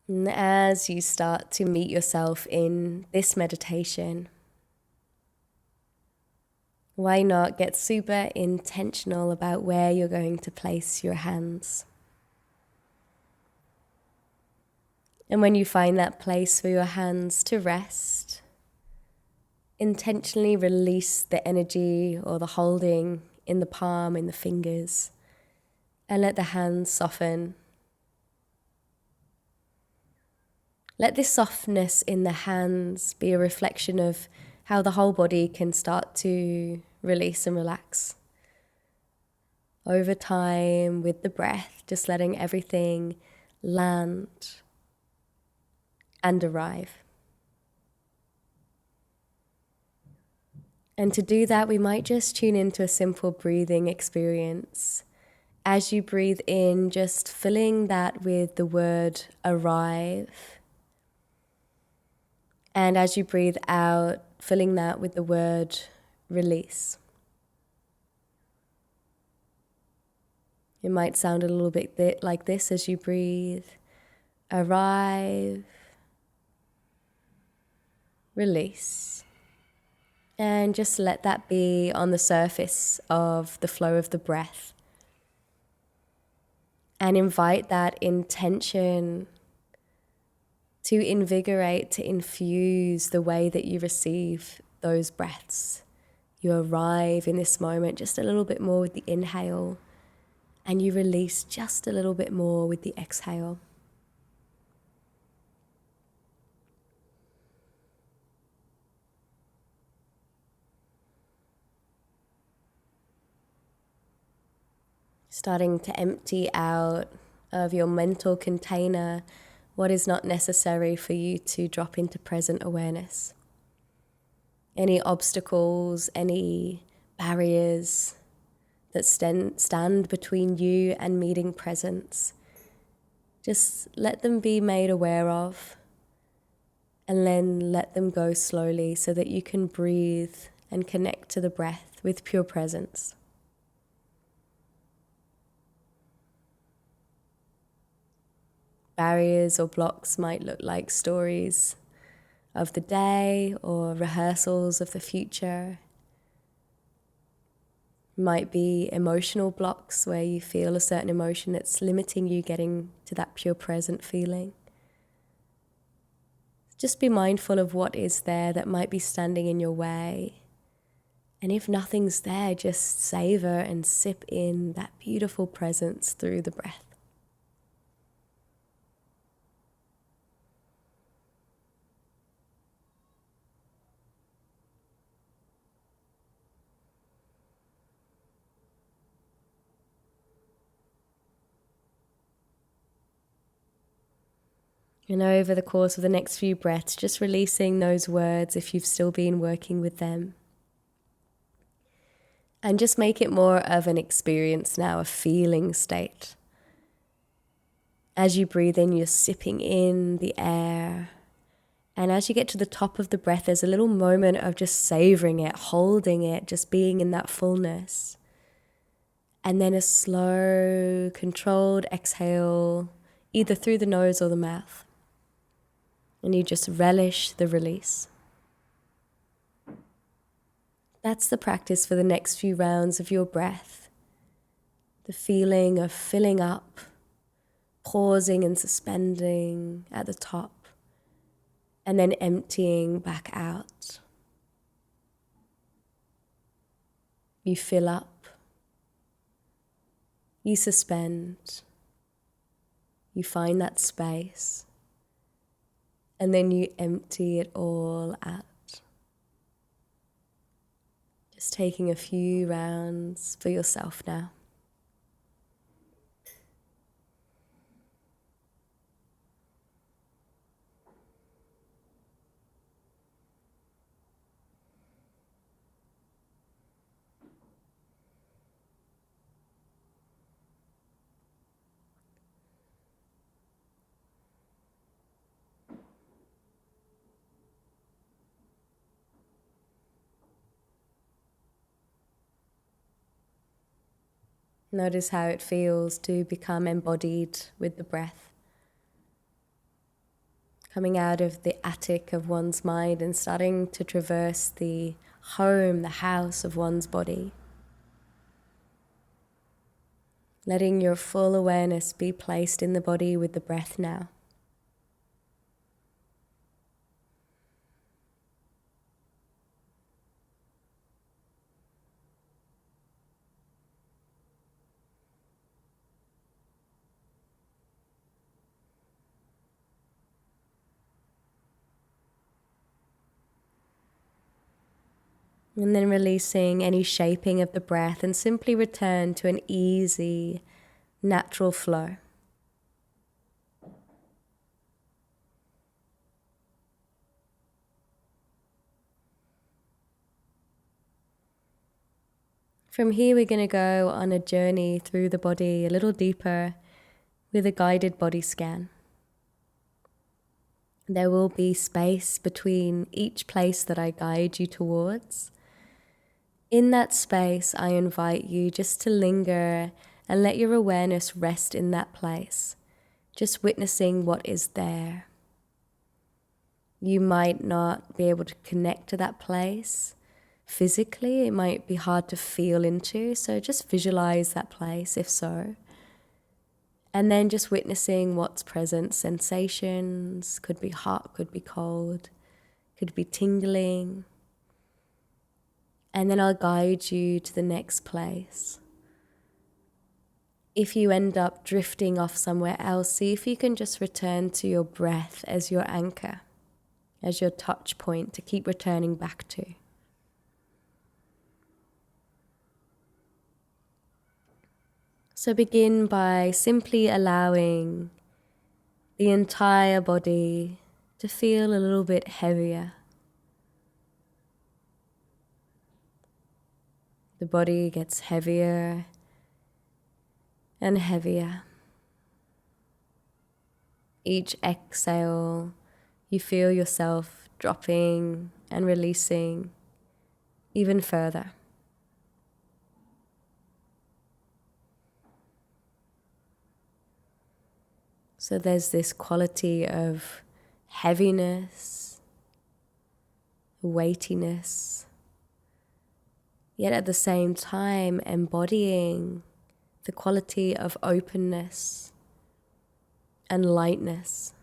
And as you start to meet yourself in this meditation, why not get super intentional about where you're going to place your hands? And when you find that place for your hands to rest, intentionally release the energy or the holding in the palm, in the fingers, and let the hands soften. Let this softness in the hands be a reflection of how the whole body can start to release and relax. Over time, with the breath, just letting everything land and arrive. And to do that, we might just tune into a simple breathing experience. As you breathe in, just filling that with the word arrive. And as you breathe out, filling that with the word release. It might sound a little bit like this as you breathe. Arrive. Release. And just let that be on the surface of the flow of the breath. And invite that intention to invigorate, to infuse the way that you receive those breaths. You arrive in this moment just a little bit more with the inhale, and you release just a little bit more with the exhale. Starting to empty out of your mental container what is not necessary for you to drop into present awareness. Any obstacles, any barriers that stand between you and meeting presence, just let them be made aware of, and then let them go slowly so that you can breathe and connect to the breath with pure presence. Barriers or blocks might look like stories of the day or rehearsals of the future. Might be emotional blocks where you feel a certain emotion that's limiting you getting to that pure present feeling. Just be mindful of what is there that might be standing in your way. And if nothing's there, just savor and sip in that beautiful presence through the breath. And over the course of the next few breaths, just releasing those words if you've still been working with them. And just make it more of an experience now, a feeling state. As you breathe in, you're sipping in the air. And as you get to the top of the breath, there's a little moment of just savoring it, holding it, just being in that fullness. And then a slow, controlled exhale, either through the nose or the mouth. And you just relish the release. That's the practice for the next few rounds of your breath. The feeling of filling up, pausing and suspending at the top, and then emptying back out. You fill up, you suspend, you find that space, and then you empty it all out. Just taking a few rounds for yourself now. Notice how it feels to become embodied with the breath. coming out of the attic of one's mind and starting to traverse the home, the house of one's body. Letting your full awareness be placed in the body with the breath now. And then releasing any shaping of the breath and simply return to an easy, natural flow. From here, we're going to go on a journey through the body a little deeper with a guided body scan. There will be space between each place that I guide you towards. In that space, I invite you just to linger and let your awareness rest in that place, just witnessing what is there. You might not be able to connect to that place physically. It might be hard to feel into, so just visualize that place if so. And then just witnessing what's present, sensations, could be hot, could be cold, could be tingling. And then I'll guide you to the next place. If you end up drifting off somewhere else, see if you can just return to your breath as your anchor, as your touch point to keep returning back to. So begin by simply allowing the entire body to feel a little bit heavier. The body gets heavier and heavier. Each exhale, you feel yourself dropping and releasing even further. So there's this quality of heaviness, weightiness, yet at the same time embodying the quality of openness and lightness.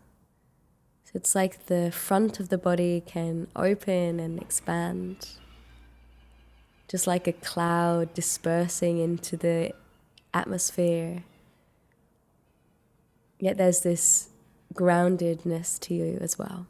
So it's like the front of the body can open and expand, just like a cloud dispersing into the atmosphere. Yet there's this groundedness to you as well.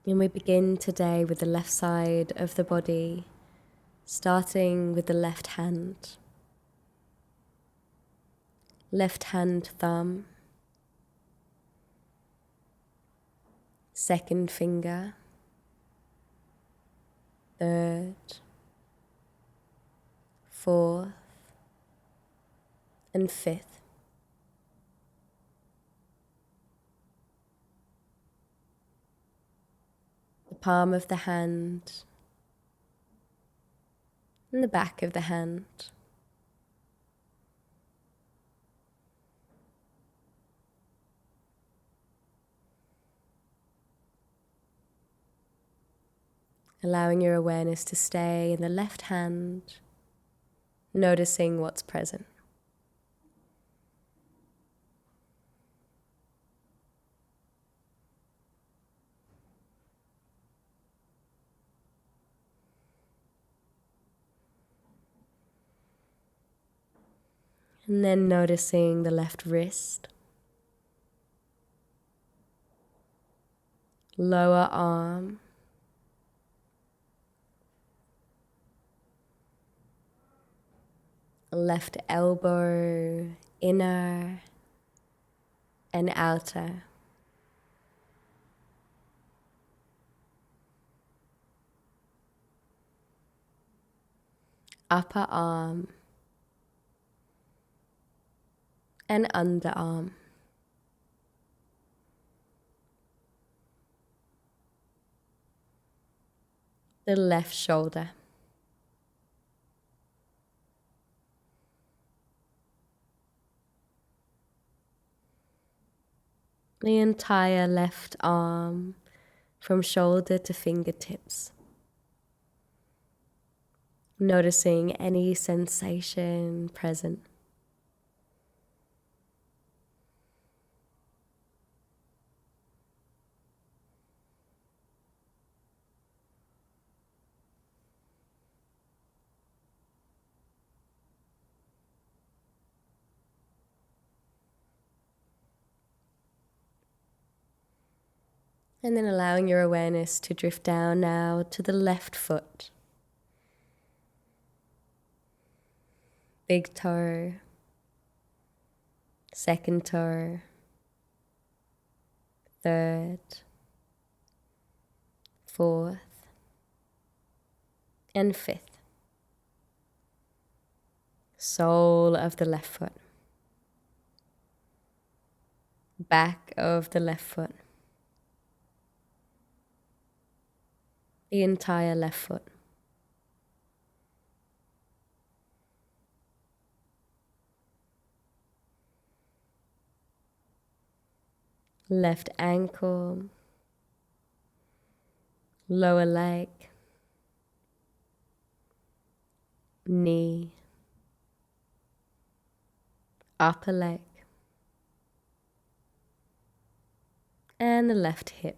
And we begin today with the left side of the body, starting with the left hand. Left hand thumb, second finger, third, fourth, and fifth. The palm of the hand and the back of the hand. Allowing your awareness to stay in the left hand, noticing what's present. And then noticing the left wrist, lower arm, left elbow, inner and outer. Upper arm and underarm. the left shoulder, the entire left arm from shoulder to fingertips. Noticing any sensation present. And then allowing your awareness to drift down now to the left foot. Big toe, second toe, third, fourth, and fifth. Sole of the left foot. Back of the left foot. The entire left foot. Left ankle, lower leg, knee, upper leg, and the left hip.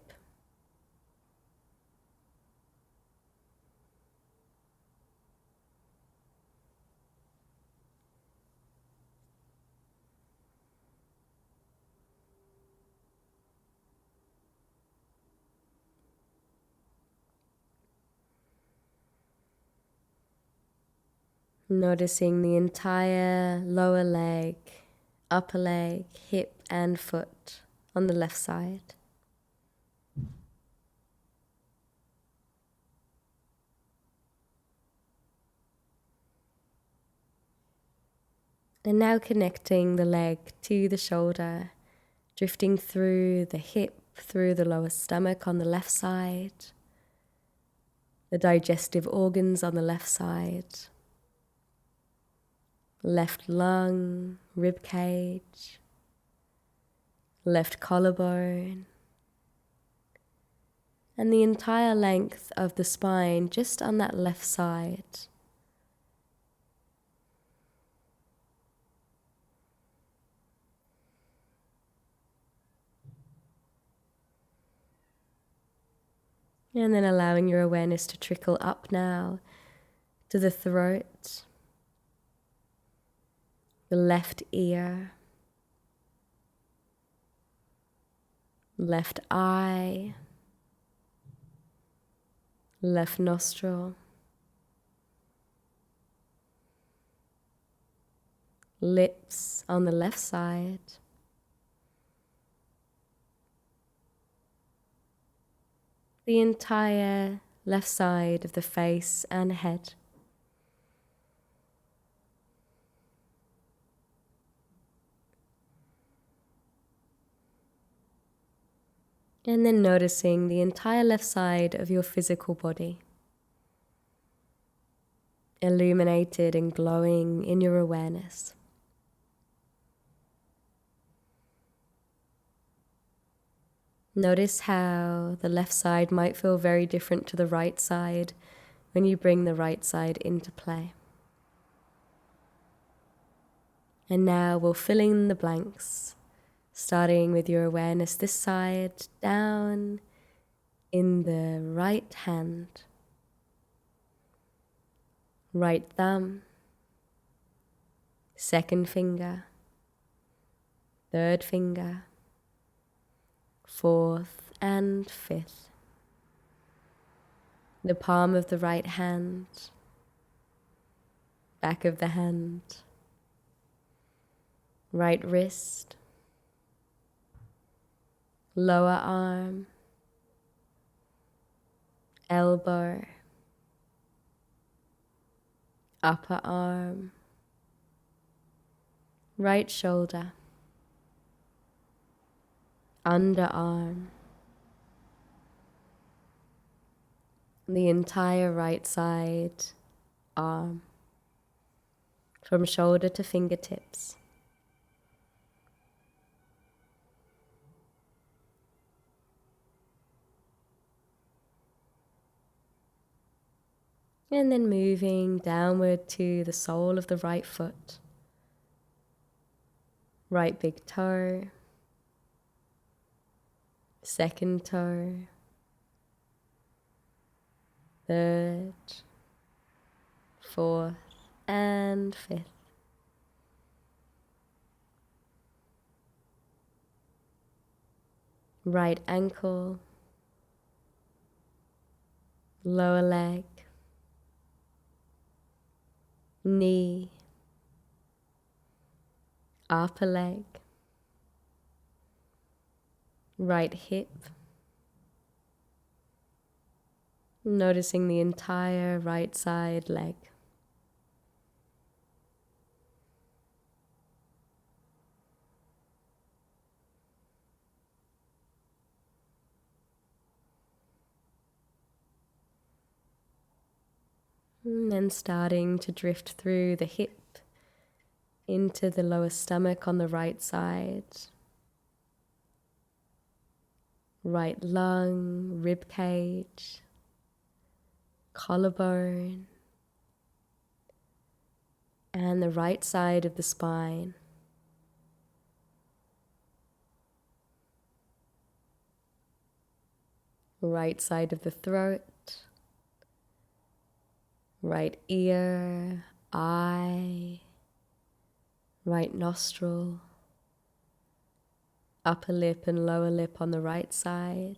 Noticing the entire lower leg, upper leg, hip, and foot on the left side. And now connecting the leg to the shoulder, drifting through the hip, through the lower stomach on the left side, the digestive organs on the left side, left lung, rib cage, left collarbone, and the entire length of the spine just on that left side. And then allowing your awareness to trickle up now to the throat, the left ear, left eye, left nostril, lips on the left side, the entire left side of the face and head. And then noticing the entire left side of your physical body, illuminated and glowing in your awareness. Notice how the left side might feel very different to the right side when you bring the right side into play. And now we'll fill in the blanks, starting with your awareness this side, down in the right hand, right thumb, second finger, third finger, fourth and fifth. The palm of the right hand, back of the hand, right wrist, lower arm, elbow, upper arm, right shoulder, underarm, the entire right side arm, from shoulder to fingertips. And then moving downward to the sole of the right foot, right big toe, second toe, third, fourth, and fifth. Right ankle, lower leg, knee, upper leg, right hip, noticing the entire right side leg. And then starting to drift through the hip into the lower stomach on the right side, right lung, rib cage, collarbone, and the right side of the spine. Right side of the throat, right ear, eye, right nostril, upper lip and lower lip on the right side.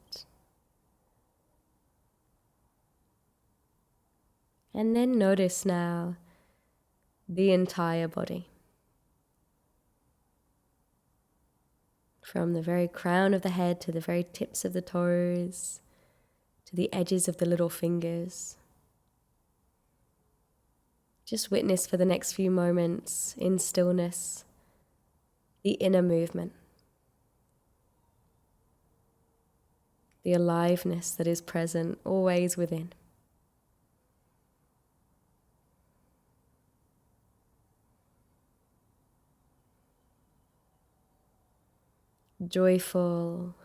And then notice now the entire body. From the very crown of the head to the very tips of the toes, to the edges of the little fingers. Just witness for the next few moments in stillness the inner movement, the aliveness that is present always within. Joyful,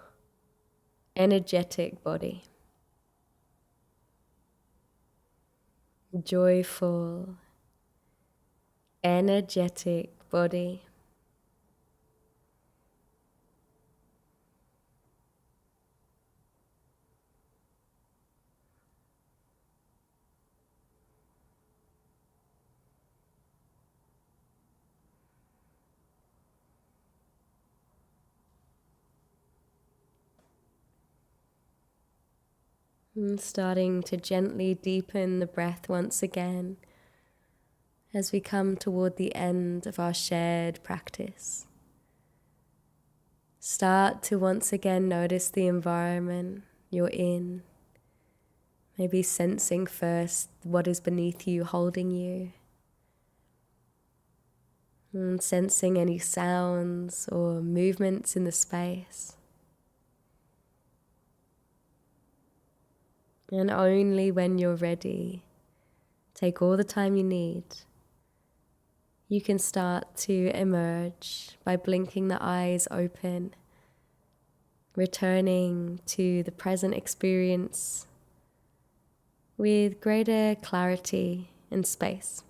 energetic body. Joyful, energetic body. And starting to gently deepen the breath once again as we come toward the end of our shared practice. Start to once again notice the environment you're in. Maybe sensing first what is beneath you, holding you. And sensing any sounds or movements in the space. And only when you're ready, take all the time you need. You can start to emerge by blinking the eyes open, returning to the present experience with greater clarity and space.